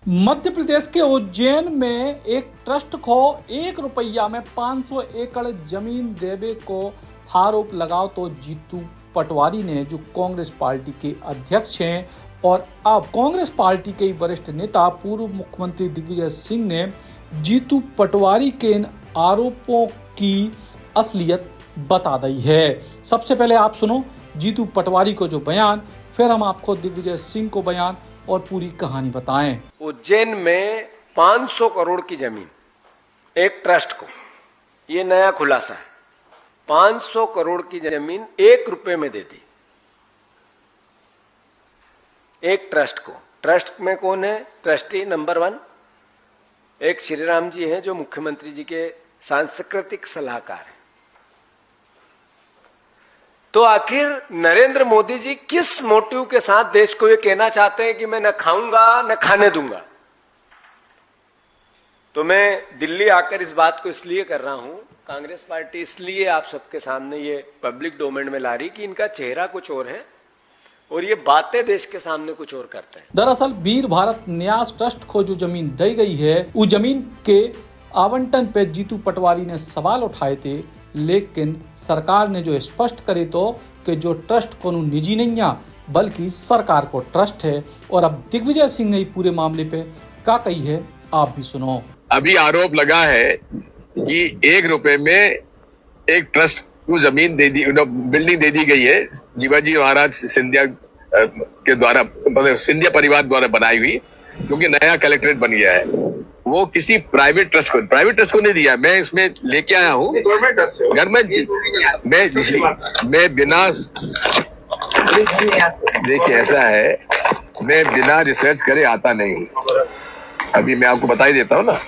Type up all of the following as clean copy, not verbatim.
मध्य प्रदेश के उज्जैन में एक ट्रस्ट को 1 रुपया में 500 एकड़ जमीन देवे को आरोप लगाओ तो जीतू पटवारी ने, जो कांग्रेस पार्टी के अध्यक्ष हैं और अब कांग्रेस पार्टी के वरिष्ठ नेता पूर्व मुख्यमंत्री दिग्विजय सिंह ने जीतू पटवारी के इन आरोपों की असलियत बता दी है। सबसे पहले आप सुनो जीतू पटवारी को जो बयान, फिर हम आपको दिग्विजय सिंह को बयान और पूरी कहानी बताएं। उज्जैन में 500 करोड़ की जमीन एक ट्रस्ट को, ये नया खुलासा है, 500 करोड़ की जमीन 1 रुपए में दे दी एक ट्रस्ट को। ट्रस्ट में कौन है? ट्रस्टी नंबर 1 एक श्रीराम जी हैं, जो मुख्यमंत्री जी के सांस्कृतिक सलाहकार हैं। तो आखिर नरेंद्र मोदी जी किस मोटिव के साथ देश को ये कहना चाहते हैं कि मैं न खाऊंगा न खाने दूंगा? तो मैं दिल्ली आकर इस बात को इसलिए कर रहा हूं, कांग्रेस पार्टी इसलिए आप सबके सामने ये पब्लिक डोमेन में ला रही कि इनका चेहरा कुछ और है और ये बातें देश के सामने कुछ और करते हैं। दरअसल वीर भारत न्यास ट्रस्ट को जो जमीन दी गई है, उस जमीन के आवंटन पे जीतू पटवारी ने सवाल उठाए थे, लेकिन सरकार ने जो स्पष्ट करे तो कि जो ट्रस्ट को निजी नहीं है बल्कि सरकार को ट्रस्ट है। और अब दिग्विजय सिंह ने पूरे मामले पे क्या कही है, आप भी सुनो। अभी आरोप लगा है कि 1 रुपए में एक ट्रस्ट को जमीन दे दी, बिल्डिंग दे दी गई है जीवाजी महाराज सिंधिया के द्वारा, मतलब सिंधिया परिवार द्वारा बनाई हुई, क्योंकि नया कलेक्ट्रेट बन गया है। वो किसी प्राइवेट ट्रस्ट को नहीं दिया। मैं इसमें लेके आया हूँ घर में, मैं बिना, देखिए ऐसा है, मैं बिना रिसर्च करे आता नहीं हूँ। अभी मैं आपको बता ही देता हूँ ना,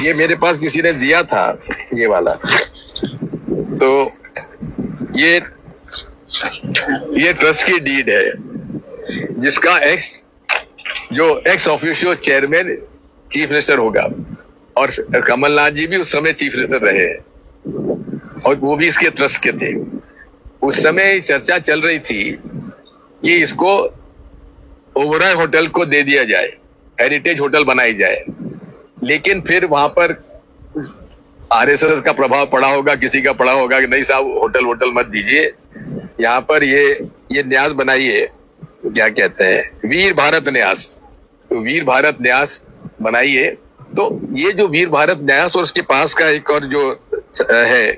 ये मेरे पास किसी ने दिया था, ये वाला। तो ये ट्रस्ट की डीड है, जिसका ex officio chairman chief minister होगा, और कमलनाथ जी भी उस समय चीफ मिनिस्टर रहे हैं और वो भी इसके ट्रस्ट के थे। उस समय चर्चा चल रही थी कि इसको ओबराय होटल को दे दिया जाए, हेरिटेज होटल बनाई जाए, लेकिन फिर वहां पर आरएसएस का प्रभाव पड़ा होगा, किसी का पड़ा होगा कि नहीं साहब होटल मत दीजिए, यहाँ पर ये न्यास बनाइए, क्या कहते हैं, वीर भारत न्यास। तो वीर भारत न्यास बनाइए। तो ये जो वीर भारत न्यास और उसके पास का एक और जो है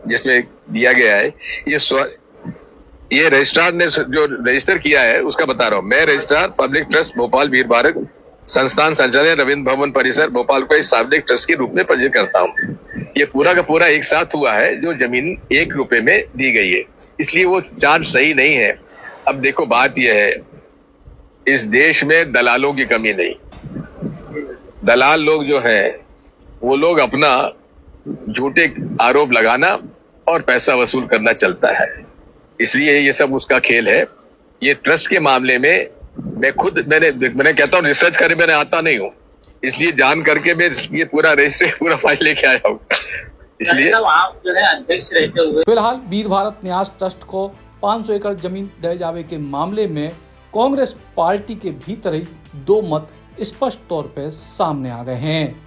जिसमें दिया गया है, ये रजिस्ट्रार ने जो रजिस्टर किया है उसका बता रहा हूँ मैं। रजिस्ट्रार पब्लिक ट्रस्ट भोपाल वीर भारत संस्थान संचालय रविंद्र भवन परिसर भोपाल को इस सार्वजनिक ट्रस्ट के रूप में पंजीकृत करता हूँ। ये पूरा का पूरा एक साथ हुआ है, जो जमीन 1 रुपए में दी गई है, इसलिए वो चार्ज सही नहीं है। अब देखो बात यह है, इस देश में दलालों की कमी नहीं। दलाल लोग जो हैं, वो लोग अपना झूठे आरोप लगाना और पैसा वसूल करना चलता है, इसलिए ये सब उसका खेल है। ये ट्रस्ट के मामले में मैंने कहता हूँ रिसर्च करे, मैंने आता नहीं हूँ, इसलिए जान करके मैं ये पूरा रजिस्टर पूरा फाइल लेके आया हूँ। इसलिए आप जो है अध्यक्ष रहते हुए फिलहाल वीर भारत न्यास ट्रस्ट को 500 एकड़ जमीन दे जावे के मामले में कांग्रेस पार्टी के भीतर ही 2 मत स्पष्ट तौर पे सामने आ गए हैं।